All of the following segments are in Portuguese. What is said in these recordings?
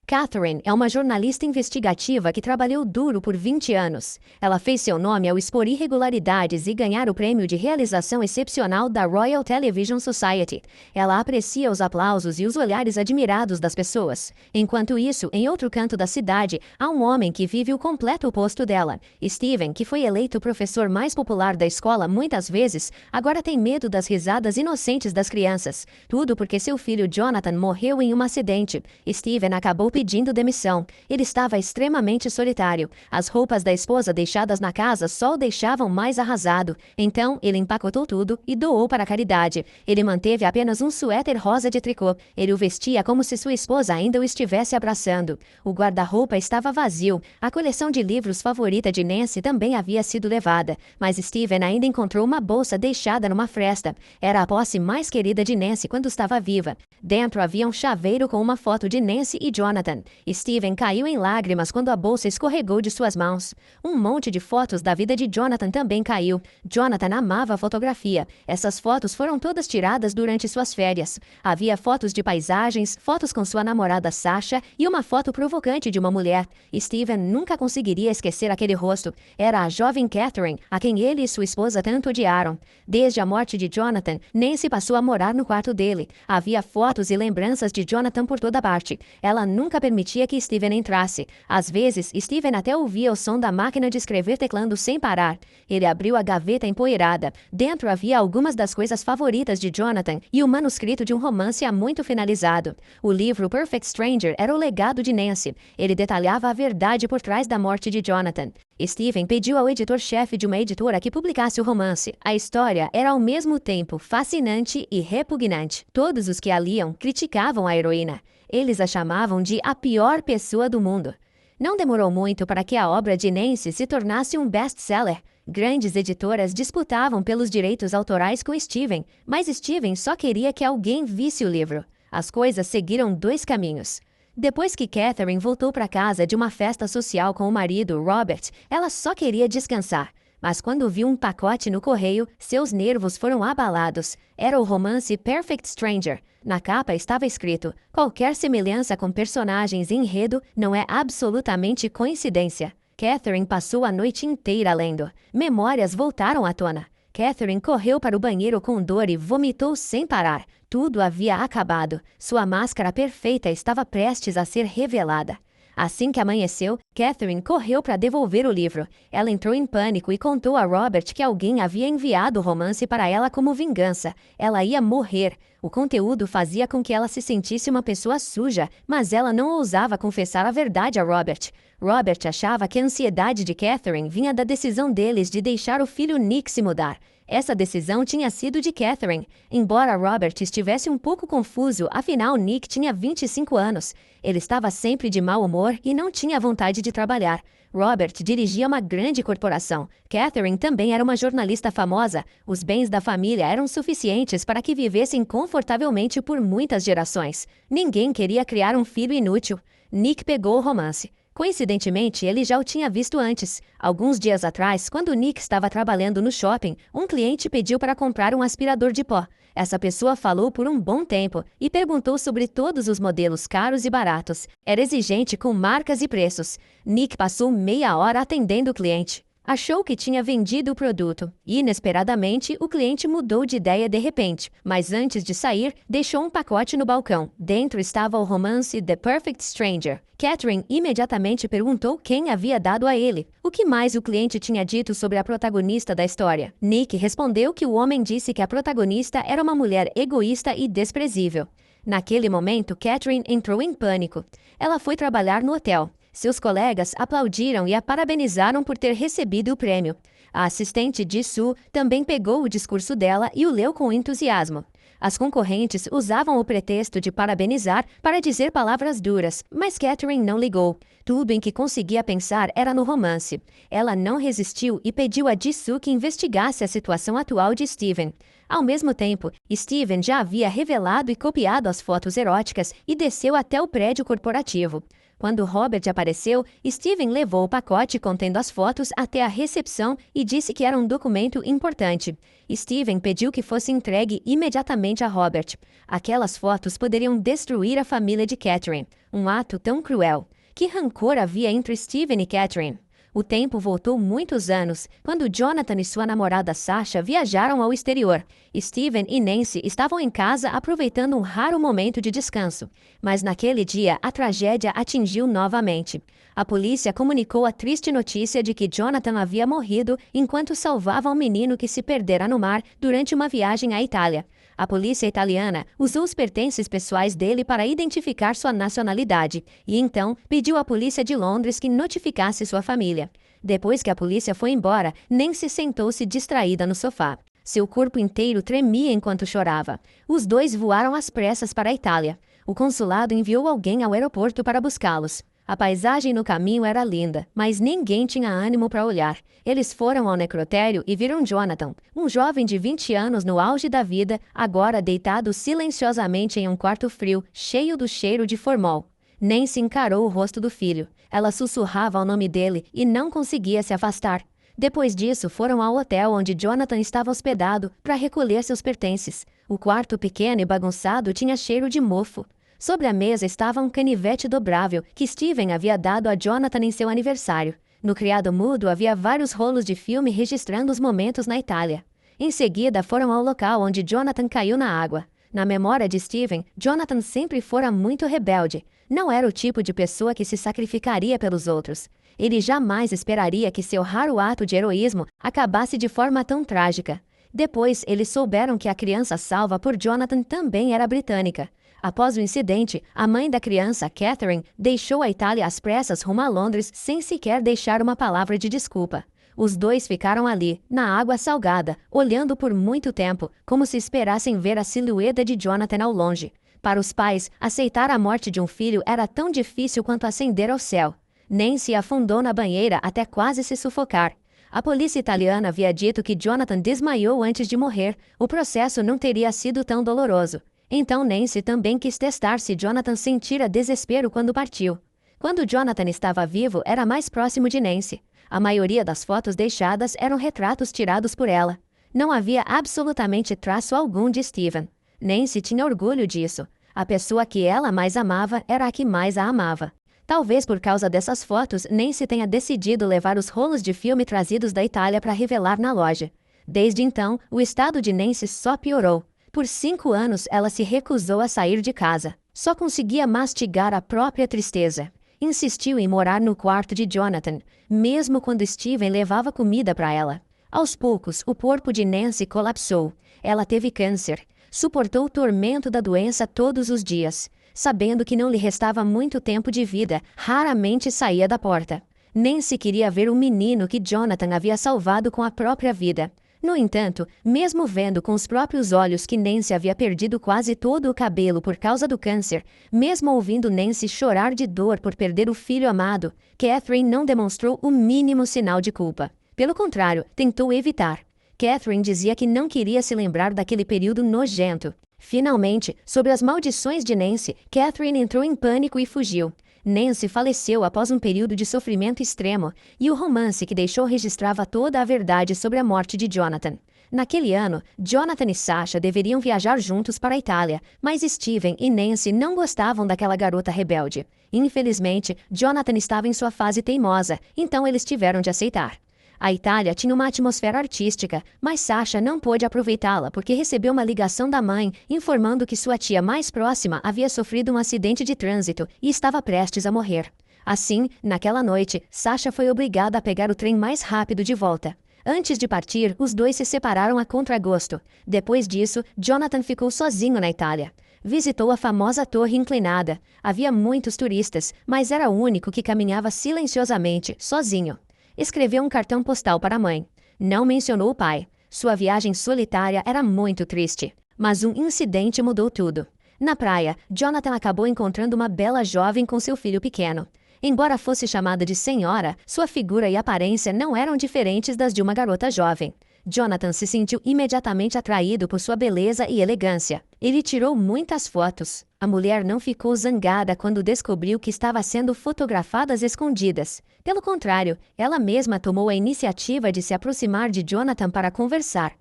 Catherine é uma jornalista investigativa que trabalhou duro por 20 anos. Ela fez seu nome ao expor irregularidades e ganhar o prêmio de realização excepcional da Royal Television Society. Ela aprecia os aplausos e os olhares admirados das pessoas. Enquanto isso, em outro canto da cidade, há um homem que vive o completo oposto dela. Steven, que foi eleito o professor mais popular da escola muitas vezes, agora tem medo das risadas inocentes das crianças. Tudo porque seu filho Jonathan morreu em um acidente. Steven acabou pedindo demissão. Ele estava extremamente solitário. As roupas da esposa deixadas na casa só o deixavam mais arrasado. Então, ele empacotou tudo e doou para a caridade. Ele manteve apenas um suéter rosa de tricô. Ele o vestia como se sua esposa ainda o estivesse abraçando. O guarda-roupa estava vazio. A coleção de livros favorita de Nancy também havia sido levada. Mas Steven ainda encontrou uma bolsa deixada numa fresta. Era a posse mais querida de Nancy quando estava viva. Dentro havia um chaveiro com uma foto de Nancy e Jonathan. Steven caiu em lágrimas quando a bolsa escorregou de suas mãos. Um monte de fotos da vida de Jonathan também caiu. Jonathan amava a fotografia. Essas fotos foram todas tiradas durante suas férias. Havia fotos de paisagens, fotos com sua namorada Sasha e uma foto provocante de uma mulher. Steven nunca conseguiria esquecer aquele rosto. Era a jovem Catherine, a quem ele e sua esposa tanto odiaram. Desde a morte de Jonathan, Nancy passou a morar no quarto dele. Havia fotos e lembranças de Jonathan por toda parte. Ela nunca permitia que Steven entrasse. Às vezes, Steven até ouvia o som da máquina de escrever teclando sem parar. Ele abriu a gaveta empoeirada. Dentro havia algumas das coisas favoritas de Jonathan e o manuscrito de um romance há muito finalizado. O livro Perfect Stranger era o legado de Nancy. Ele detalhava a verdade por trás da morte de Jonathan. Steven pediu ao editor-chefe de uma editora que publicasse o romance. A história era ao mesmo tempo fascinante e repugnante. Todos os que a liam criticavam a heroína. Eles a chamavam de a pior pessoa do mundo. Não demorou muito para que a obra de Nancy se tornasse um best-seller. Grandes editoras disputavam pelos direitos autorais com Steven, mas Steven só queria que alguém visse o livro. As coisas seguiram dois caminhos. Depois que Catherine voltou para casa de uma festa social com o marido, Robert, ela só queria descansar. Mas quando viu um pacote no correio, seus nervos foram abalados. Era o romance Perfect Stranger. Na capa estava escrito: qualquer semelhança com personagens e enredo não é absolutamente coincidência. Catherine passou a noite inteira lendo. Memórias voltaram à tona. Catherine correu para o banheiro com dor e vomitou sem parar. Tudo havia acabado. Sua máscara perfeita estava prestes a ser revelada. Assim que amanheceu, Catherine correu para devolver o livro. Ela entrou em pânico e contou a Robert que alguém havia enviado o romance para ela como vingança. Ela ia morrer. O conteúdo fazia com que ela se sentisse uma pessoa suja, mas ela não ousava confessar a verdade a Robert. Robert achava que a ansiedade de Catherine vinha da decisão deles de deixar o filho Nick se mudar. Essa decisão tinha sido de Catherine. Embora Robert estivesse um pouco confuso, afinal Nick tinha 25 anos. Ele estava sempre de mau humor e não tinha vontade de trabalhar. Robert dirigia uma grande corporação. Catherine também era uma jornalista famosa. Os bens da família eram suficientes para que vivessem confortavelmente por muitas gerações. Ninguém queria criar um filho inútil. Nick pegou o romance. Coincidentemente, ele já o tinha visto antes. Alguns dias atrás, quando Nick estava trabalhando no shopping, um cliente pediu para comprar um aspirador de pó. Essa pessoa falou por um bom tempo e perguntou sobre todos os modelos caros e baratos. Era exigente com marcas e preços. Nick passou meia hora atendendo o cliente. Achou que tinha vendido o produto. Inesperadamente, o cliente mudou de ideia de repente, mas antes de sair, deixou um pacote no balcão. Dentro estava o romance The Perfect Stranger. Catherine imediatamente perguntou quem havia dado a ele. O que mais o cliente tinha dito sobre a protagonista da história? Nick respondeu que o homem disse que a protagonista era uma mulher egoísta e desprezível. Naquele momento, Catherine entrou em pânico. Ela foi trabalhar no hotel. Seus colegas aplaudiram e a parabenizaram por ter recebido o prêmio. A assistente Jisoo também pegou o discurso dela e o leu com entusiasmo. As concorrentes usavam o pretexto de parabenizar para dizer palavras duras, mas Catherine não ligou. Tudo em que conseguia pensar era no romance. Ela não resistiu e pediu a Jisoo que investigasse a situação atual de Steven. Ao mesmo tempo, Steven já havia revelado e copiado as fotos eróticas e desceu até o prédio corporativo. Quando Robert apareceu, Steven levou o pacote contendo as fotos até a recepção e disse que era um documento importante. Steven pediu que fosse entregue imediatamente a Robert. Aquelas fotos poderiam destruir a família de Catherine. Um ato tão cruel. Que rancor havia entre Steven e Catherine? O tempo voltou muitos anos, quando Jonathan e sua namorada Sasha viajaram ao exterior. Steven e Nancy estavam em casa aproveitando um raro momento de descanso. Mas naquele dia, a tragédia atingiu novamente. A polícia comunicou a triste notícia de que Jonathan havia morrido enquanto salvava um menino que se perdera no mar durante uma viagem à Itália. A polícia italiana usou os pertences pessoais dele para identificar sua nacionalidade e então pediu à polícia de Londres que notificasse sua família. Depois que a polícia foi embora, Nancy sentou-se distraída no sofá. Seu corpo inteiro tremia enquanto chorava. Os dois voaram às pressas para a Itália. O consulado enviou alguém ao aeroporto para buscá-los. A paisagem no caminho era linda, mas ninguém tinha ânimo para olhar. Eles foram ao necrotério e viram Jonathan, um jovem de 20 anos no auge da vida, agora deitado silenciosamente em um quarto frio, cheio do cheiro de formol. Nancy encarou o rosto do filho. Ela sussurrava o nome dele e não conseguia se afastar. Depois disso, foram ao hotel onde Jonathan estava hospedado para recolher seus pertences. O quarto pequeno e bagunçado tinha cheiro de mofo. Sobre a mesa estava um canivete dobrável que Steven havia dado a Jonathan em seu aniversário. No criado mudo havia vários rolos de filme registrando os momentos na Itália. Em seguida, foram ao local onde Jonathan caiu na água. Na memória de Steven, Jonathan sempre fora muito rebelde. Não era o tipo de pessoa que se sacrificaria pelos outros. Ele jamais esperaria que seu raro ato de heroísmo acabasse de forma tão trágica. Depois, eles souberam que a criança salva por Jonathan também era britânica. Após o incidente, a mãe da criança, Catherine, deixou a Itália às pressas rumo a Londres sem sequer deixar uma palavra de desculpa. Os dois ficaram ali, na água salgada, olhando por muito tempo, como se esperassem ver a silhueta de Jonathan ao longe. Para os pais, aceitar a morte de um filho era tão difícil quanto ascender ao céu. Nancy afundou na banheira até quase se sufocar. A polícia italiana havia dito que Jonathan desmaiou antes de morrer. O processo não teria sido tão doloroso. Então Nancy também quis testar se Jonathan sentira desespero quando partiu. Quando Jonathan estava vivo, era mais próximo de Nancy. A maioria das fotos deixadas eram retratos tirados por ela. Não havia absolutamente traço algum de Steven. Nancy tinha orgulho disso. A pessoa que ela mais amava era a que mais a amava. Talvez por causa dessas fotos, Nancy tenha decidido levar os rolos de filme trazidos da Itália para revelar na loja. Desde então, o estado de Nancy só piorou. Por 5 anos, ela se recusou a sair de casa. Só conseguia mastigar a própria tristeza. Insistiu em morar no quarto de Jonathan, mesmo quando Steven levava comida para ela. Aos poucos, o corpo de Nancy colapsou. Ela teve câncer. Suportou o tormento da doença todos os dias. Sabendo que não lhe restava muito tempo de vida, raramente saía da porta. Nancy queria ver o menino que Jonathan havia salvado com a própria vida. No entanto, mesmo vendo com os próprios olhos que Nancy havia perdido quase todo o cabelo por causa do câncer, mesmo ouvindo Nancy chorar de dor por perder o filho amado, Catherine não demonstrou o mínimo sinal de culpa. Pelo contrário, tentou evitar. Catherine dizia que não queria se lembrar daquele período nojento. Finalmente, sob as maldições de Nancy, Catherine entrou em pânico e fugiu. Nancy faleceu após um período de sofrimento extremo, e o romance que deixou registrava toda a verdade sobre a morte de Jonathan. Naquele ano, Jonathan e Sasha deveriam viajar juntos para a Itália, mas Steven e Nancy não gostavam daquela garota rebelde. Infelizmente, Jonathan estava em sua fase teimosa, então eles tiveram de aceitar. A Itália tinha uma atmosfera artística, mas Sasha não pôde aproveitá-la porque recebeu uma ligação da mãe informando que sua tia mais próxima havia sofrido um acidente de trânsito e estava prestes a morrer. Assim, naquela noite, Sasha foi obrigada a pegar o trem mais rápido de volta. Antes de partir, os dois se separaram a contragosto. Depois disso, Jonathan ficou sozinho na Itália. Visitou a famosa torre inclinada. Havia muitos turistas, mas era o único que caminhava silenciosamente, sozinho. Escreveu um cartão postal para a mãe. Não mencionou o pai. Sua viagem solitária era muito triste. Mas um incidente mudou tudo. Na praia, Jonathan acabou encontrando uma bela jovem com seu filho pequeno. Embora fosse chamada de senhora, sua figura e aparência não eram diferentes das de uma garota jovem. Jonathan se sentiu imediatamente atraído por sua beleza e elegância. Ele tirou muitas fotos. A mulher não ficou zangada quando descobriu que estava sendo fotografada às escondidas. Pelo contrário, ela mesma tomou a iniciativa de se aproximar de Jonathan para conversar.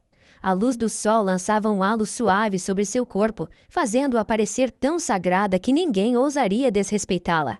A luz do sol lançava um halo suave sobre seu corpo, fazendo-a parecer tão sagrada que ninguém ousaria desrespeitá-la.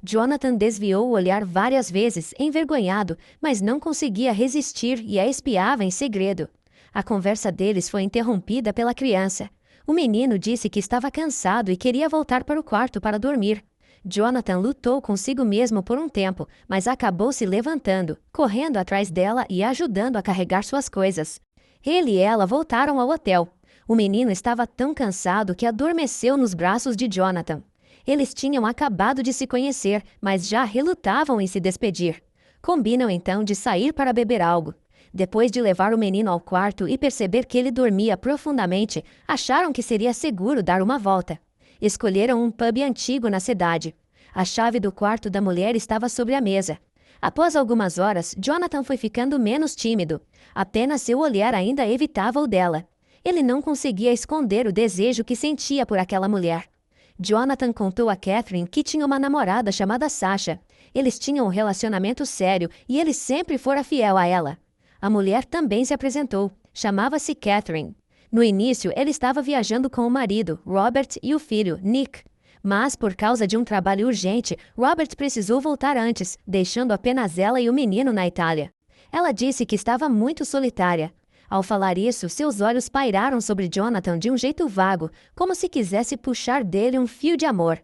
Jonathan desviou o olhar várias vezes, envergonhado, mas não conseguia resistir e a espiava em segredo. A conversa deles foi interrompida pela criança. O menino disse que estava cansado e queria voltar para o quarto para dormir. Jonathan lutou consigo mesmo por um tempo, mas acabou se levantando, correndo atrás dela e ajudando a carregar suas coisas. Ele e ela voltaram ao hotel. O menino estava tão cansado que adormeceu nos braços de Jonathan. Eles tinham acabado de se conhecer, mas já relutavam em se despedir. Combinam então de sair para beber algo. Depois de levar o menino ao quarto e perceber que ele dormia profundamente, acharam que seria seguro dar uma volta. Escolheram um pub antigo na cidade. A chave do quarto da mulher estava sobre a mesa. Após algumas horas, Jonathan foi ficando menos tímido. Apenas seu olhar ainda evitava o dela. Ele não conseguia esconder o desejo que sentia por aquela mulher. Jonathan contou a Catherine que tinha uma namorada chamada Sasha. Eles tinham um relacionamento sério e ele sempre fora fiel a ela. A mulher também se apresentou. Chamava-se Catherine. No início, ele estava viajando com o marido, Robert, e o filho, Nick. Mas, por causa de um trabalho urgente, Robert precisou voltar antes, deixando apenas ela e o menino na Itália. Ela disse que estava muito solitária. Ao falar isso, seus olhos pairaram sobre Jonathan de um jeito vago, como se quisesse puxar dele um fio de amor.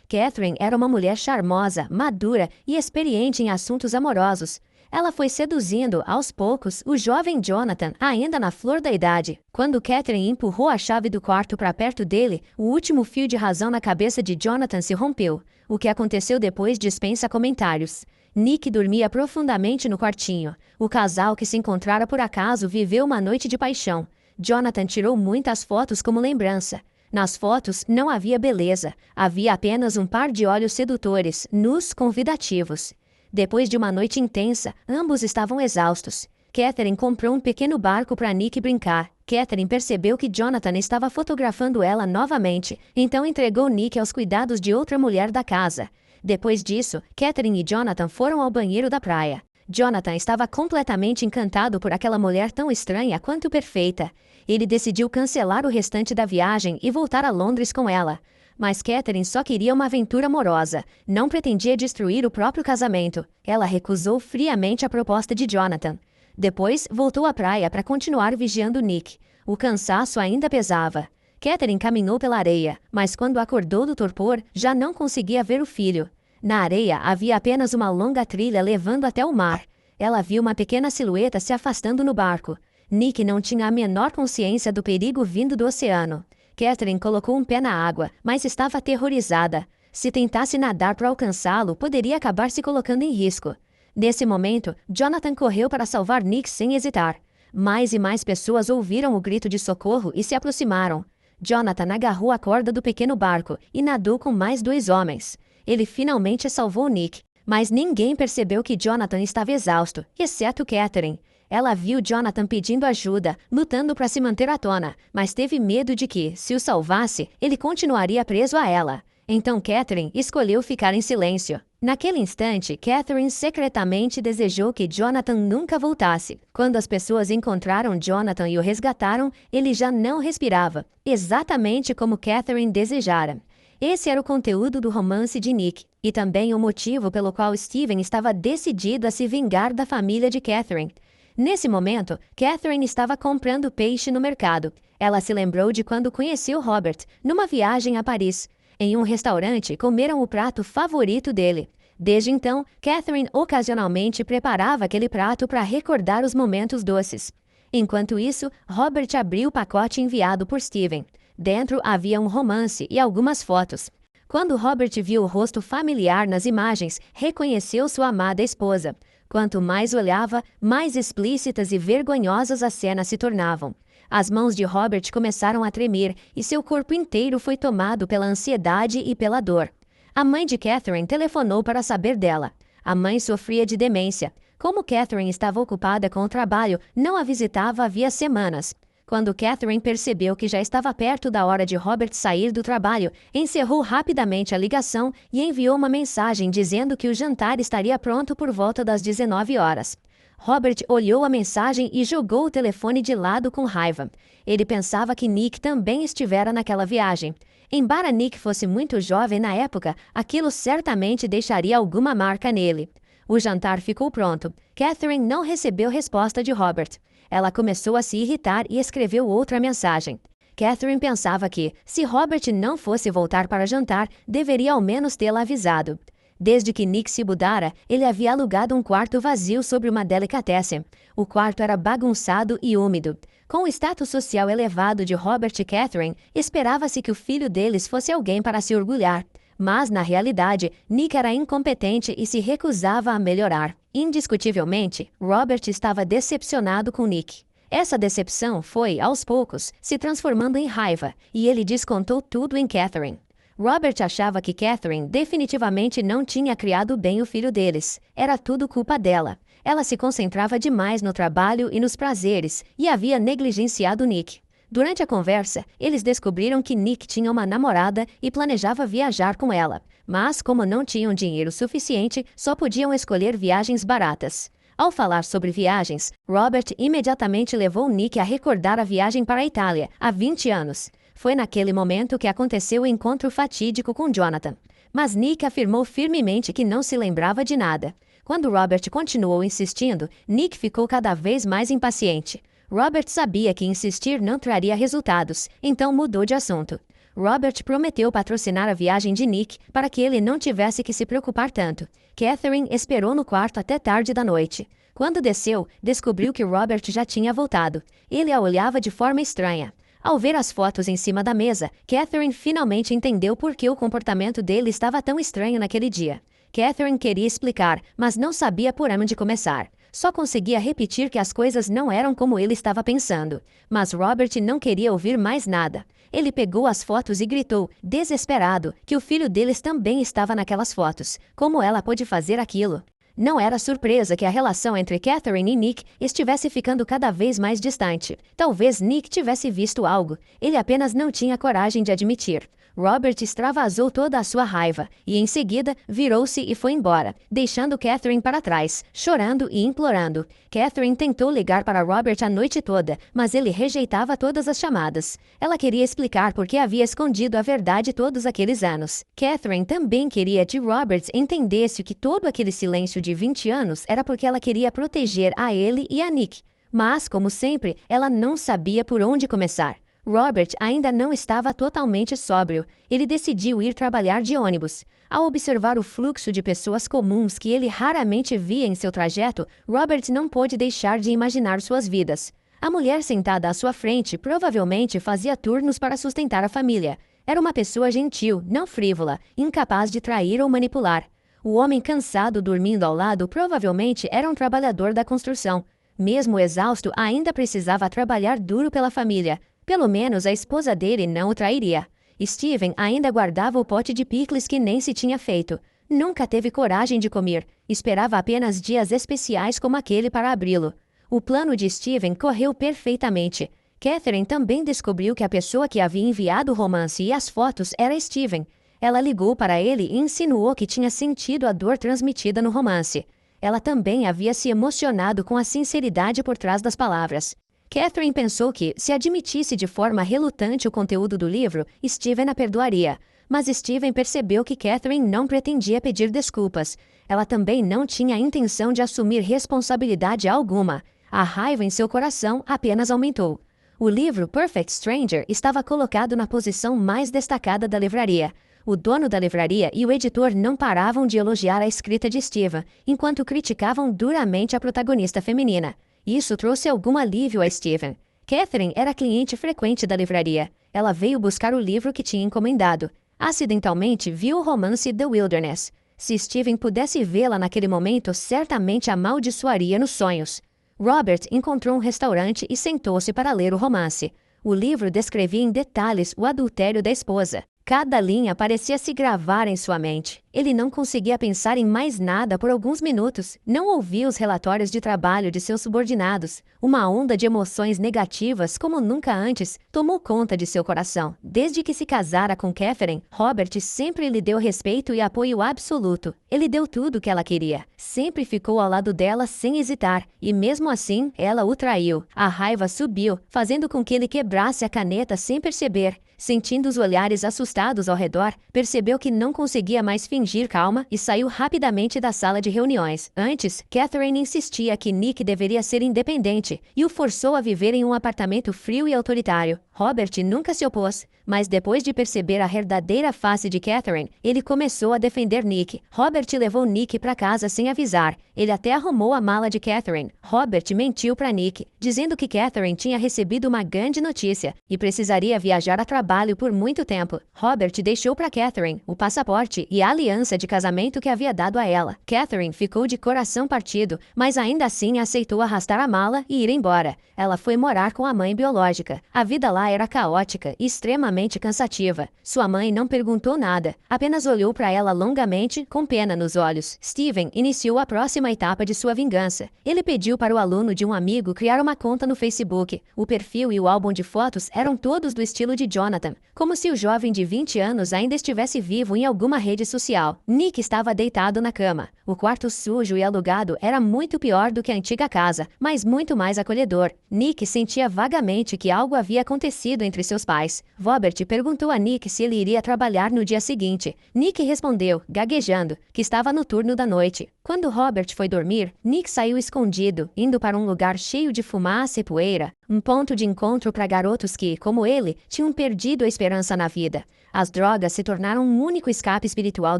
Catherine era uma mulher charmosa, madura e experiente em assuntos amorosos. Ela foi seduzindo, aos poucos, o jovem Jonathan, ainda na flor da idade. Quando Catherine empurrou a chave do quarto para perto dele, o último fio de razão na cabeça de Jonathan se rompeu. O que aconteceu depois dispensa comentários. Nick dormia profundamente no quartinho. O casal que se encontrara por acaso viveu uma noite de paixão. Jonathan tirou muitas fotos como lembrança. Nas fotos não havia beleza, havia apenas um par de olhos sedutores, nus, convidativos. Depois de uma noite intensa, ambos estavam exaustos. Catherine comprou um pequeno barco para Nick brincar. Catherine percebeu que Jonathan estava fotografando ela novamente, então entregou Nick aos cuidados de outra mulher da casa. Depois disso, Catherine e Jonathan foram ao banheiro da praia. Jonathan estava completamente encantado por aquela mulher tão estranha quanto perfeita. Ele decidiu cancelar o restante da viagem e voltar a Londres com ela. Mas Catherine só queria uma aventura amorosa. Não pretendia destruir o próprio casamento. Ela recusou friamente a proposta de Jonathan. Depois, voltou à praia para continuar vigiando Nick. O cansaço ainda pesava. Catherine caminhou pela areia, mas quando acordou do torpor, já não conseguia ver o filho. Na areia havia apenas uma longa trilha levando até o mar. Ela viu uma pequena silhueta se afastando no barco. Nick não tinha a menor consciência do perigo vindo do oceano. Catherine colocou um pé na água, mas estava aterrorizada. Se tentasse nadar para alcançá-lo, poderia acabar se colocando em risco. Nesse momento, Jonathan correu para salvar Nick sem hesitar. Mais e mais pessoas ouviram o grito de socorro e se aproximaram. Jonathan agarrou a corda do pequeno barco e nadou com mais 2 homens. Ele finalmente salvou Nick, mas ninguém percebeu que Jonathan estava exausto, exceto Catherine. Ela viu Jonathan pedindo ajuda, lutando para se manter à tona, mas teve medo de que, se o salvasse, ele continuaria preso a ela. Então Catherine escolheu ficar em silêncio. Naquele instante, Catherine secretamente desejou que Jonathan nunca voltasse. Quando as pessoas encontraram Jonathan e o resgataram, ele já não respirava, exatamente como Catherine desejara. Esse era o conteúdo do romance de Nick, e também o motivo pelo qual Steven estava decidido a se vingar da família de Catherine. Nesse momento, Catherine estava comprando peixe no mercado. Ela se lembrou de quando conheceu Robert, numa viagem a Paris. Em um restaurante, comeram o prato favorito dele. Desde então, Catherine ocasionalmente preparava aquele prato para recordar os momentos doces. Enquanto isso, Robert abriu o pacote enviado por Steven. Dentro havia um romance e algumas fotos. Quando Robert viu o rosto familiar nas imagens, reconheceu sua amada esposa. Quanto mais olhava, mais explícitas e vergonhosas as cenas se tornavam. As mãos de Robert começaram a tremer e seu corpo inteiro foi tomado pela ansiedade e pela dor. A mãe de Catherine telefonou para saber dela. A mãe sofria de demência. Como Catherine estava ocupada com o trabalho, não a visitava havia semanas. Quando Catherine percebeu que já estava perto da hora de Robert sair do trabalho, encerrou rapidamente a ligação e enviou uma mensagem dizendo que o jantar estaria pronto por volta das 19 horas. Robert olhou a mensagem e jogou o telefone de lado com raiva. Ele pensava que Nick também estivera naquela viagem. Embora Nick fosse muito jovem na época, aquilo certamente deixaria alguma marca nele. O jantar ficou pronto. Catherine não recebeu resposta de Robert. Ela começou a se irritar e escreveu outra mensagem. Catherine pensava que, se Robert não fosse voltar para jantar, deveria ao menos tê-la avisado. Desde que Nick se mudara, ele havia alugado um quarto vazio sobre uma delicatessen. O quarto era bagunçado e úmido. Com o status social elevado de Robert e Catherine, esperava-se que o filho deles fosse alguém para se orgulhar. Mas, na realidade, Nick era incompetente e se recusava a melhorar. Indiscutivelmente, Robert estava decepcionado com Nick. Essa decepção foi, aos poucos, se transformando em raiva, e ele descontou tudo em Catherine. Robert achava que Catherine definitivamente não tinha criado bem o filho deles. Era tudo culpa dela. Ela se concentrava demais no trabalho e nos prazeres, e havia negligenciado Nick. Durante a conversa, eles descobriram que Nick tinha uma namorada e planejava viajar com ela. Mas, como não tinham dinheiro suficiente, só podiam escolher viagens baratas. Ao falar sobre viagens, Robert imediatamente levou Nick a recordar a viagem para a Itália, há 20 anos. Foi naquele momento que aconteceu o encontro fatídico com Jonathan. Mas Nick afirmou firmemente que não se lembrava de nada. Quando Robert continuou insistindo, Nick ficou cada vez mais impaciente. Robert sabia que insistir não traria resultados, então mudou de assunto. Robert prometeu patrocinar a viagem de Nick para que ele não tivesse que se preocupar tanto. Catherine esperou no quarto até tarde da noite. Quando desceu, descobriu que Robert já tinha voltado. Ele a olhava de forma estranha. Ao ver as fotos em cima da mesa, Catherine finalmente entendeu por que o comportamento dele estava tão estranho naquele dia. Catherine queria explicar, mas não sabia por onde começar. Só conseguia repetir que as coisas não eram como ele estava pensando. Mas Robert não queria ouvir mais nada. Ele pegou as fotos e gritou, desesperado, que o filho deles também estava naquelas fotos. Como ela pôde fazer aquilo? Não era surpresa que a relação entre Catherine e Nick estivesse ficando cada vez mais distante. Talvez Nick tivesse visto algo. Ele apenas não tinha coragem de admitir. Robert extravasou toda a sua raiva e, em seguida, virou-se e foi embora, deixando Catherine para trás, chorando e implorando. Catherine tentou ligar para Robert a noite toda, mas ele rejeitava todas as chamadas. Ela queria explicar por que havia escondido a verdade todos aqueles anos. Catherine também queria que Robert entendesse que todo aquele silêncio de 20 anos era porque ela queria proteger a ele e a Nick. Mas, como sempre, ela não sabia por onde começar. Robert ainda não estava totalmente sóbrio. Ele decidiu ir trabalhar de ônibus. Ao observar o fluxo de pessoas comuns que ele raramente via em seu trajeto, Robert não pôde deixar de imaginar suas vidas. A mulher sentada à sua frente provavelmente fazia turnos para sustentar a família. Era uma pessoa gentil, não frívola, incapaz de trair ou manipular. O homem cansado dormindo ao lado provavelmente era um trabalhador da construção. Mesmo exausto, ainda precisava trabalhar duro pela família. Pelo menos a esposa dele não o trairia. Steven ainda guardava o pote de picles que nem se tinha feito. Nunca teve coragem de comer. Esperava apenas dias especiais como aquele para abri-lo. O plano de Steven correu perfeitamente. Catherine também descobriu que a pessoa que havia enviado o romance e as fotos era Steven. Ela ligou para ele e insinuou que tinha sentido a dor transmitida no romance. Ela também havia se emocionado com a sinceridade por trás das palavras. Catherine pensou que, se admitisse de forma relutante o conteúdo do livro, Steven a perdoaria. Mas Steven percebeu que Catherine não pretendia pedir desculpas. Ela também não tinha a intenção de assumir responsabilidade alguma. A raiva em seu coração apenas aumentou. O livro Perfect Stranger estava colocado na posição mais destacada da livraria. O dono da livraria e o editor não paravam de elogiar a escrita de Steven, enquanto criticavam duramente a protagonista feminina. Isso trouxe algum alívio a Steven. Catherine era cliente frequente da livraria. Ela veio buscar o livro que tinha encomendado. Acidentalmente, viu o romance The Wilderness. Se Steven pudesse vê-la naquele momento, certamente a amaldiçoaria nos sonhos. Robert encontrou um restaurante e sentou-se para ler o romance. O livro descrevia em detalhes o adultério da esposa. Cada linha parecia se gravar em sua mente. Ele não conseguia pensar em mais nada por alguns minutos. Não ouvia os relatórios de trabalho de seus subordinados. Uma onda de emoções negativas, como nunca antes, tomou conta de seu coração. Desde que se casara com Catherine, Robert sempre lhe deu respeito e apoio absoluto. Ele deu tudo o que ela queria. Sempre ficou ao lado dela sem hesitar. E mesmo assim, ela o traiu. A raiva subiu, fazendo com que ele quebrasse a caneta sem perceber. Sentindo os olhares assustados ao redor, percebeu que não conseguia mais fingir calma e saiu rapidamente da sala de reuniões. Antes, Catherine insistia que Nick deveria ser independente e o forçou a viver em um apartamento frio e autoritário. Robert nunca se opôs, mas depois de perceber a verdadeira face de Catherine, ele começou a defender Nick. Robert levou Nick para casa sem avisar. Ele até arrumou a mala de Catherine. Robert mentiu para Nick, dizendo que Catherine tinha recebido uma grande notícia e precisaria viajar a trabalho por muito tempo. Robert deixou para Catherine o passaporte e a aliança de casamento que havia dado a ela. Catherine ficou de coração partido, mas ainda assim aceitou arrastar a mala e ir embora. Ela foi morar com a mãe biológica. A vida lá era caótica e extremamente cansativa. Sua mãe não perguntou nada, apenas olhou para ela longamente, com pena nos olhos. Steven iniciou a próxima etapa de sua vingança. Ele pediu para o aluno de um amigo criar uma conta no Facebook. O perfil e o álbum de fotos eram todos do estilo de Jonathan, como se o jovem de 20 anos ainda estivesse vivo em alguma rede social. Nick estava deitado na cama. O quarto sujo e alugado era muito pior do que a antiga casa, mas muito mais acolhedor. Nick sentia vagamente que algo havia acontecido entre seus pais. Robert perguntou a Nick se ele iria trabalhar no dia seguinte. Nick respondeu, gaguejando, que estava no turno da noite. Quando Robert foi dormir, Nick saiu escondido, indo para um lugar cheio de fumaça e poeira, um ponto de encontro para garotos que, como ele, tinham perdido a esperança na vida. As drogas se tornaram um único escape espiritual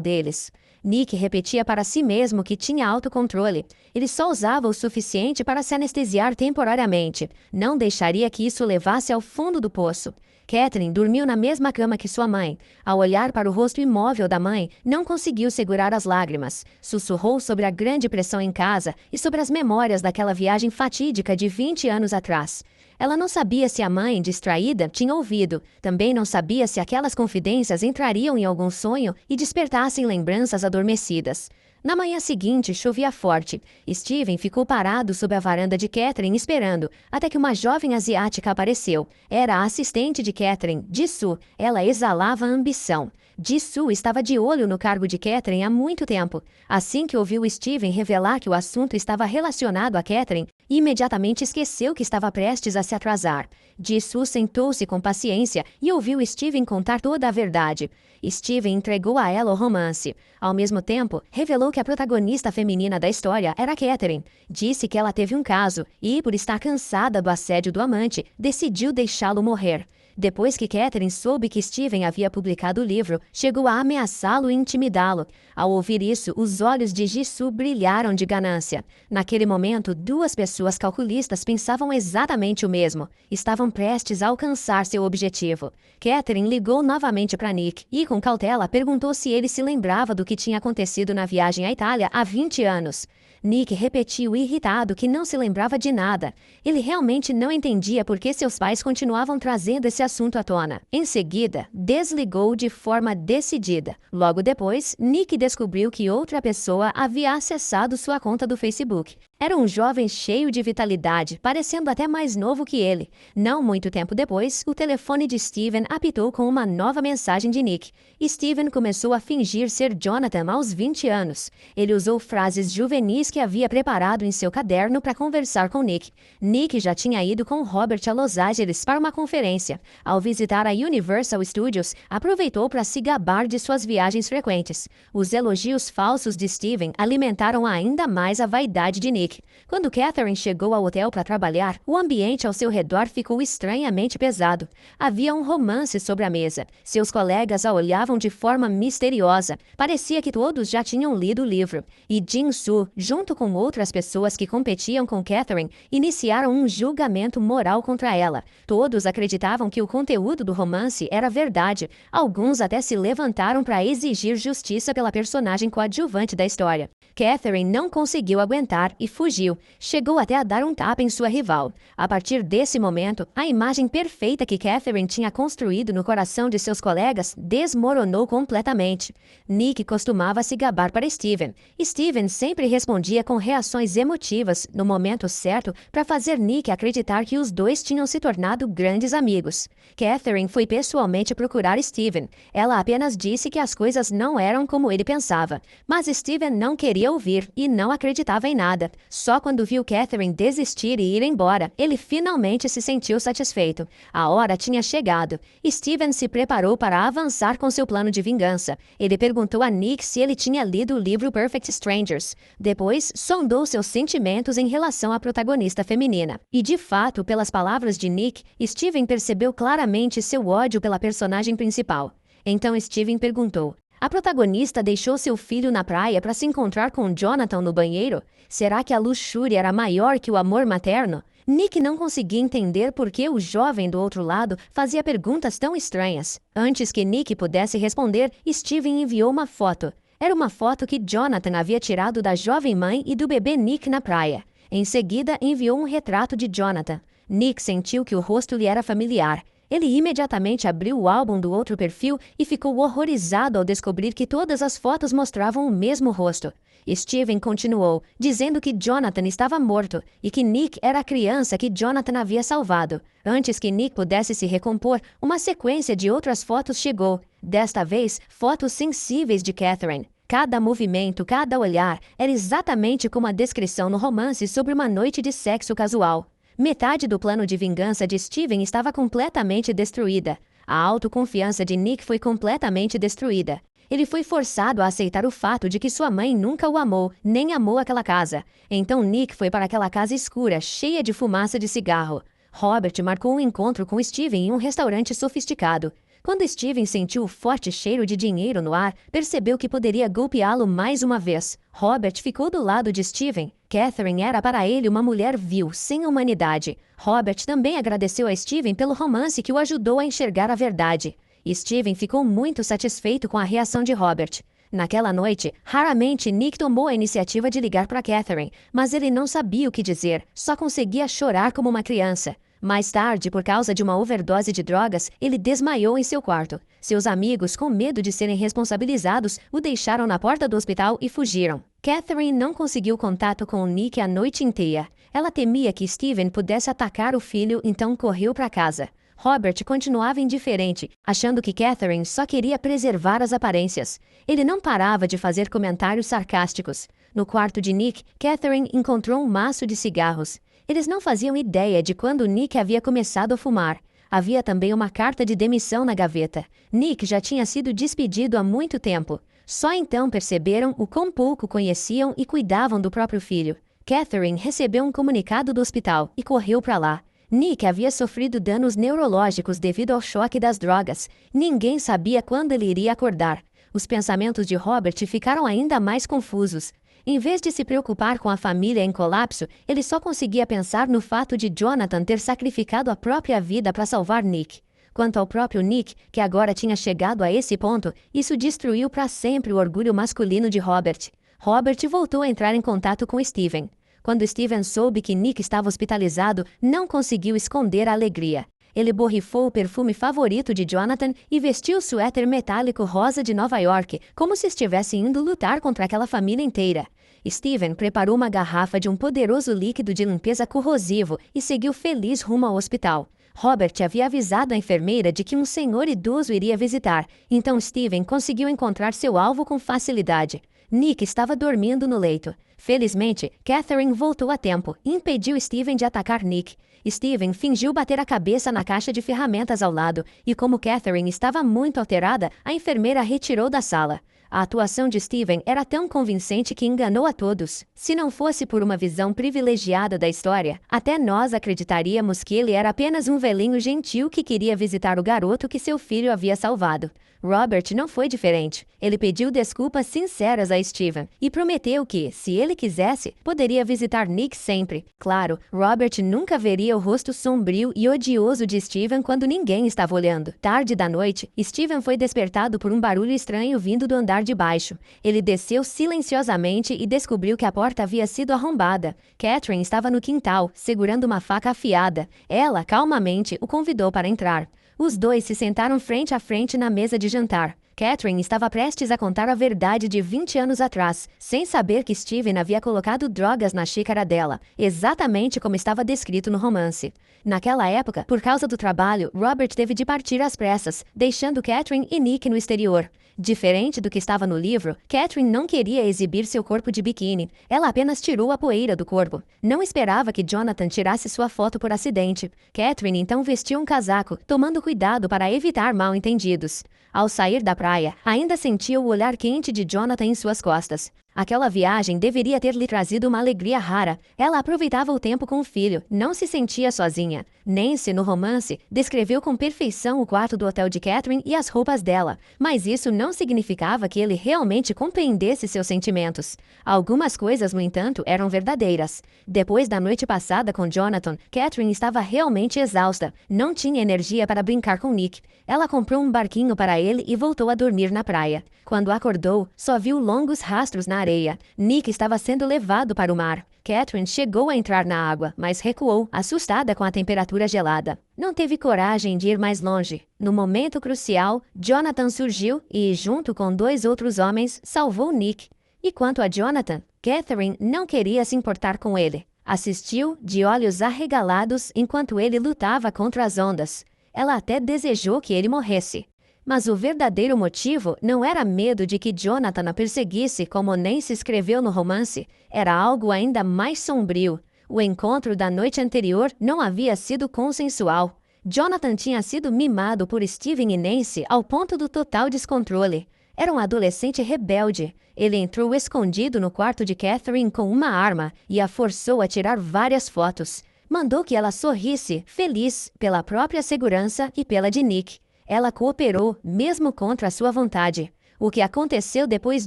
deles. Nick repetia para si mesmo que tinha autocontrole. Ele só usava o suficiente para se anestesiar temporariamente. Não deixaria que isso levasse ao fundo do poço. Catherine dormiu na mesma cama que sua mãe. Ao olhar para o rosto imóvel da mãe, não conseguiu segurar as lágrimas. Sussurrou sobre a grande pressão em casa e sobre as memórias daquela viagem fatídica de 20 anos atrás. Ela não sabia se a mãe, distraída, tinha ouvido. Também não sabia se aquelas confidências entrariam em algum sonho e despertassem lembranças adormecidas. Na manhã seguinte, chovia forte. Steven ficou parado sob a varanda de Catherine esperando, até que uma jovem asiática apareceu. Era a assistente de Catherine, Jisoo. Ela exalava ambição. Jisoo estava de olho no cargo de Catherine há muito tempo. Assim que ouviu Steven revelar que o assunto estava relacionado a Catherine, imediatamente esqueceu que estava prestes a se atrasar. Jisoo sentou-se com paciência e ouviu Steven contar toda a verdade. Steven entregou a ela o romance. Ao mesmo tempo, revelou que a protagonista feminina da história era Catherine. Disse que ela teve um caso e, por estar cansada do assédio do amante, decidiu deixá-lo morrer. Depois que Catherine soube que Steven havia publicado o livro, chegou a ameaçá-lo e intimidá-lo. Ao ouvir isso, os olhos de Jisoo brilharam de ganância. Naquele momento, duas pessoas calculistas pensavam exatamente o mesmo. Estavam prestes a alcançar seu objetivo. Catherine ligou novamente para Nick e, com cautela, perguntou se ele se lembrava do que tinha acontecido na viagem à Itália há 20 anos. Nick repetiu irritado que não se lembrava de nada. Ele realmente não entendia por que seus pais continuavam trazendo esse assunto à tona. Em seguida, desligou de forma decidida. Logo depois, Nick descobriu que outra pessoa havia acessado sua conta do Facebook. Era um jovem cheio de vitalidade, parecendo até mais novo que ele. Não muito tempo depois, o telefone de Steven apitou com uma nova mensagem de Nick. Steven começou a fingir ser Jonathan aos 20 anos. Ele usou frases juvenis que havia preparado em seu caderno para conversar com Nick. Nick já tinha ido com Robert a Los Angeles para uma conferência. Ao visitar a Universal Studios, aproveitou para se gabar de suas viagens frequentes. Os elogios falsos de Steven alimentaram ainda mais a vaidade de Nick. Quando Catherine chegou ao hotel para trabalhar, o ambiente ao seu redor ficou estranhamente pesado. Havia um romance sobre a mesa. Seus colegas a olhavam de forma misteriosa. Parecia que todos já tinham lido o livro. E Jin-soo, junto com outras pessoas que competiam com Catherine, iniciaram um julgamento moral contra ela. Todos acreditavam que o conteúdo do romance era verdade. Alguns até se levantaram para exigir justiça pela personagem coadjuvante da história. Catherine não conseguiu aguentar e fugiu. Chegou até a dar um tapa em sua rival. A partir desse momento, a imagem perfeita que Catherine tinha construído no coração de seus colegas desmoronou completamente. Nick costumava se gabar para Steven. Steven sempre respondia com reações emotivas no momento certo para fazer Nick acreditar que os dois tinham se tornado grandes amigos. Catherine foi pessoalmente procurar Steven. Ela apenas disse que as coisas não eram como ele pensava. Mas Steven não queria ouvir e não acreditava em nada. Só quando viu Catherine desistir e ir embora, ele finalmente se sentiu satisfeito. A hora tinha chegado. Steven se preparou para avançar com seu plano de vingança. Ele perguntou a Nick se ele tinha lido o livro Perfect Strangers. Depois, sondou seus sentimentos em relação à protagonista feminina. E de fato, pelas palavras de Nick, Steven percebeu claramente seu ódio pela personagem principal. Então Steven perguntou: a protagonista deixou seu filho na praia para se encontrar com Jonathan no banheiro? Será que a luxúria era maior que o amor materno? Nick não conseguia entender por que o jovem do outro lado fazia perguntas tão estranhas. Antes que Nick pudesse responder, Steven enviou uma foto. Era uma foto que Jonathan havia tirado da jovem mãe e do bebê Nick na praia. Em seguida, enviou um retrato de Jonathan. Nick sentiu que o rosto lhe era familiar. Ele imediatamente abriu o álbum do outro perfil e ficou horrorizado ao descobrir que todas as fotos mostravam o mesmo rosto. Steven continuou, dizendo que Jonathan estava morto e que Nick era a criança que Jonathan havia salvado. Antes que Nick pudesse se recompor, uma sequência de outras fotos chegou. Desta vez, fotos sensíveis de Catherine. Cada movimento, cada olhar, era exatamente como a descrição no romance sobre uma noite de sexo casual. Metade do plano de vingança de Steven estava completamente destruída. A autoconfiança de Nick foi completamente destruída. Ele foi forçado a aceitar o fato de que sua mãe nunca o amou, nem amou aquela casa. Então Nick foi para aquela casa escura, cheia de fumaça de cigarro. Robert marcou um encontro com Steven em um restaurante sofisticado. Quando Steven sentiu o forte cheiro de dinheiro no ar, percebeu que poderia golpeá-lo mais uma vez. Robert ficou do lado de Steven. Catherine era para ele uma mulher vil, sem humanidade. Robert também agradeceu a Steven pelo romance que o ajudou a enxergar a verdade. Steven ficou muito satisfeito com a reação de Robert. Naquela noite, raramente Nick tomou a iniciativa de ligar para Catherine, mas ele não sabia o que dizer, só conseguia chorar como uma criança. Mais tarde, por causa de uma overdose de drogas, ele desmaiou em seu quarto. Seus amigos, com medo de serem responsabilizados, o deixaram na porta do hospital e fugiram. Catherine não conseguiu contato com Nick a noite inteira. Ela temia que Steven pudesse atacar o filho, então correu para casa. Robert continuava indiferente, achando que Catherine só queria preservar as aparências. Ele não parava de fazer comentários sarcásticos. No quarto de Nick, Catherine encontrou um maço de cigarros. Eles não faziam ideia de quando Nick havia começado a fumar. Havia também uma carta de demissão na gaveta. Nick já tinha sido despedido há muito tempo. Só então perceberam o quão pouco conheciam e cuidavam do próprio filho. Catherine recebeu um comunicado do hospital e correu para lá. Nick havia sofrido danos neurológicos devido ao choque das drogas. Ninguém sabia quando ele iria acordar. Os pensamentos de Robert ficaram ainda mais confusos. Em vez de se preocupar com a família em colapso, ele só conseguia pensar no fato de Jonathan ter sacrificado a própria vida para salvar Nick. Quanto ao próprio Nick, que agora tinha chegado a esse ponto, isso destruiu para sempre o orgulho masculino de Robert. Robert voltou a entrar em contato com Steven. Quando Steven soube que Nick estava hospitalizado, não conseguiu esconder a alegria. Ele borrifou o perfume favorito de Jonathan e vestiu o suéter metálico rosa de Nova York, como se estivesse indo lutar contra aquela família inteira. Steven preparou uma garrafa de um poderoso líquido de limpeza corrosivo e seguiu feliz rumo ao hospital. Robert havia avisado a enfermeira de que um senhor idoso iria visitar, então Steven conseguiu encontrar seu alvo com facilidade. Nick estava dormindo no leito. Felizmente, Catherine voltou a tempo e impediu Steven de atacar Nick. Steven fingiu bater a cabeça na caixa de ferramentas ao lado, e como Catherine estava muito alterada, a enfermeira retirou da sala. A atuação de Steven era tão convincente que enganou a todos. Se não fosse por uma visão privilegiada da história, até nós acreditaríamos que ele era apenas um velhinho gentil que queria visitar o garoto que seu filho havia salvado. Robert não foi diferente. Ele pediu desculpas sinceras a Steven e prometeu que, se ele quisesse, poderia visitar Nick sempre. Claro, Robert nunca veria o rosto sombrio e odioso de Steven quando ninguém estava olhando. Tarde da noite, Steven foi despertado por um barulho estranho vindo do andar andar de baixo. Ele desceu silenciosamente e descobriu que a porta havia sido arrombada. Catherine estava no quintal, segurando uma faca afiada. Ela, calmamente, o convidou para entrar. Os dois se sentaram frente a frente na mesa de jantar. Catherine estava prestes a contar a verdade de 20 anos atrás, sem saber que Steven havia colocado drogas na xícara dela, exatamente como estava descrito no romance. Naquela época, por causa do trabalho, Robert teve de partir às pressas, deixando Catherine e Nick no exterior. Diferente do que estava no livro, Catherine não queria exibir seu corpo de biquíni. Ela apenas tirou a poeira do corpo. Não esperava que Jonathan tirasse sua foto por acidente. Catherine então vestiu um casaco, tomando cuidado para evitar mal-entendidos. Ao sair da praia, ainda sentia o olhar quente de Jonathan em suas costas. Aquela viagem deveria ter lhe trazido uma alegria rara. Ela aproveitava o tempo com o filho, não se sentia sozinha. Nancy, no romance, descreveu com perfeição o quarto do hotel de Catherine e as roupas dela, mas isso não significava que ele realmente compreendesse seus sentimentos. Algumas coisas, no entanto, eram verdadeiras. Depois da noite passada com Jonathan, Catherine estava realmente exausta. Não tinha energia para brincar com Nick. Ela comprou um barquinho para ele e voltou a dormir na praia. Quando acordou, só viu longos rastros na areia. Nick estava sendo levado para o mar. Catherine chegou a entrar na água, mas recuou, assustada com a temperatura gelada. Não teve coragem de ir mais longe. No momento crucial, Jonathan surgiu e, junto com 2 outros homens, salvou Nick. E quanto a Jonathan, Catherine não queria se importar com ele. Assistiu, de olhos arregalados, enquanto ele lutava contra as ondas. Ela até desejou que ele morresse. Mas o verdadeiro motivo não era medo de que Jonathan a perseguisse, como Nancy escreveu no romance. Era algo ainda mais sombrio. O encontro da noite anterior não havia sido consensual. Jonathan tinha sido mimado por Steven e Nancy ao ponto do total descontrole. Era um adolescente rebelde. Ele entrou escondido no quarto de Catherine com uma arma e a forçou a tirar várias fotos. Mandou que ela sorrisse, feliz, pela própria segurança e pela de Nick. Ela cooperou, mesmo contra a sua vontade. O que aconteceu depois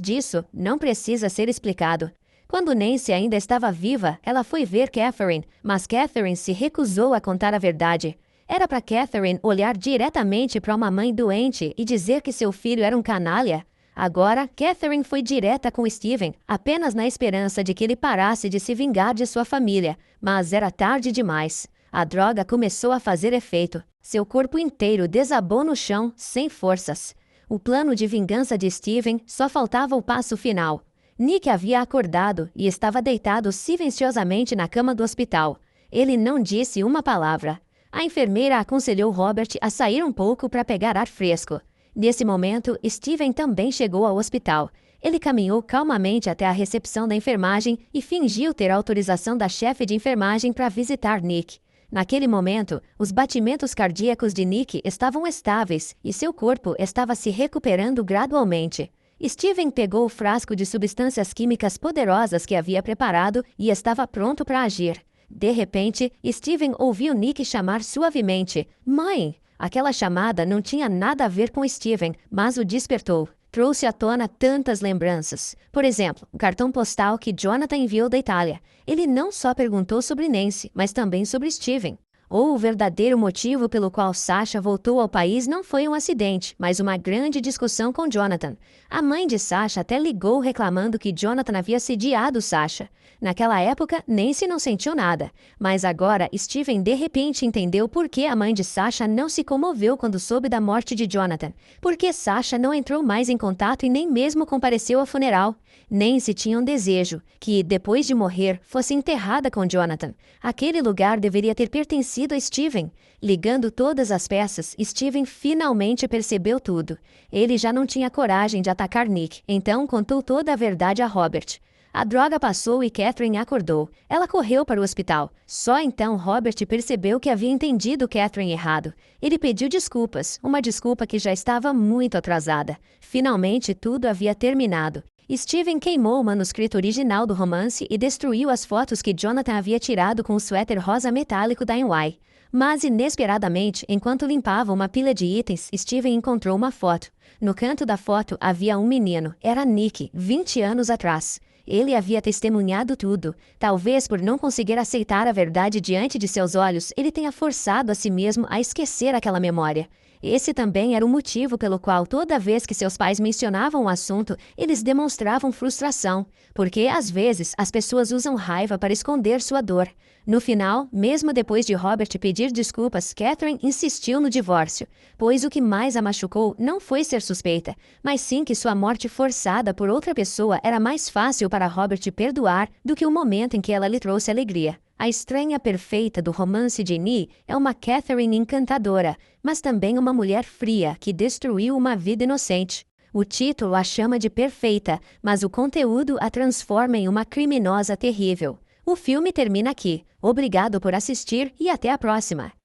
disso não precisa ser explicado. Quando Nancy ainda estava viva, ela foi ver Catherine, mas Catherine se recusou a contar a verdade. Era para Catherine olhar diretamente para uma mãe doente e dizer que seu filho era um canalha? Agora, Catherine foi direta com Steven, apenas na esperança de que ele parasse de se vingar de sua família, mas era tarde demais. A droga começou a fazer efeito. Seu corpo inteiro desabou no chão, sem forças. O plano de vingança de Steven só faltava o passo final. Nick havia acordado e estava deitado silenciosamente na cama do hospital. Ele não disse uma palavra. A enfermeira aconselhou Robert a sair um pouco para pegar ar fresco. Nesse momento, Steven também chegou ao hospital. Ele caminhou calmamente até a recepção da enfermagem e fingiu ter autorização da chefe de enfermagem para visitar Nick. Naquele momento, os batimentos cardíacos de Nick estavam estáveis e seu corpo estava se recuperando gradualmente. Steven pegou o frasco de substâncias químicas poderosas que havia preparado e estava pronto para agir. De repente, Steven ouviu Nick chamar suavemente: "Mãe!" Aquela chamada não tinha nada a ver com Steven, mas o despertou. Trouxe à tona tantas lembranças. Por exemplo, o cartão postal que Jonathan enviou da Itália. Ele não só perguntou sobre Nancy, mas também sobre Steven. Ou o verdadeiro motivo pelo qual Sasha voltou ao país não foi um acidente, mas uma grande discussão com Jonathan. A mãe de Sasha até ligou reclamando que Jonathan havia sediado Sasha. Naquela época, Nancy não sentiu nada, mas agora Steven de repente entendeu por que a mãe de Sasha não se comoveu quando soube da morte de Jonathan. Porque Sasha não entrou mais em contato e nem mesmo compareceu ao funeral. Nancy tinha um desejo, que, depois de morrer, fosse enterrada com Jonathan. Aquele lugar deveria ter pertencido a Steven. Ligando todas as peças, Steven finalmente percebeu tudo. Ele já não tinha coragem de atacar Nick, então contou toda a verdade a Robert. A droga passou e Catherine acordou. Ela correu para o hospital. Só então Robert percebeu que havia entendido Catherine errado. Ele pediu desculpas, uma desculpa que já estava muito atrasada. Finalmente tudo havia terminado. Steven queimou o manuscrito original do romance e destruiu as fotos que Jonathan havia tirado com o suéter rosa metálico da NY. Mas, inesperadamente, enquanto limpava uma pilha de itens, Steven encontrou uma foto. No canto da foto havia um menino. Era Nick, 20 anos atrás. Ele havia testemunhado tudo. Talvez por não conseguir aceitar a verdade diante de seus olhos, ele tenha forçado a si mesmo a esquecer aquela memória. Esse também era o motivo pelo qual toda vez que seus pais mencionavam o assunto, eles demonstravam frustração, porque às vezes as pessoas usam raiva para esconder sua dor. No final, mesmo depois de Robert pedir desculpas, Catherine insistiu no divórcio, pois o que mais a machucou não foi ser suspeita, mas sim que sua morte forçada por outra pessoa era mais fácil para Robert perdoar do que o momento em que ela lhe trouxe alegria. A estranha perfeita do romance de Nee é uma Catherine encantadora, mas também uma mulher fria que destruiu uma vida inocente. O título a chama de perfeita, mas o conteúdo a transforma em uma criminosa terrível. O filme termina aqui. Obrigado por assistir e até a próxima!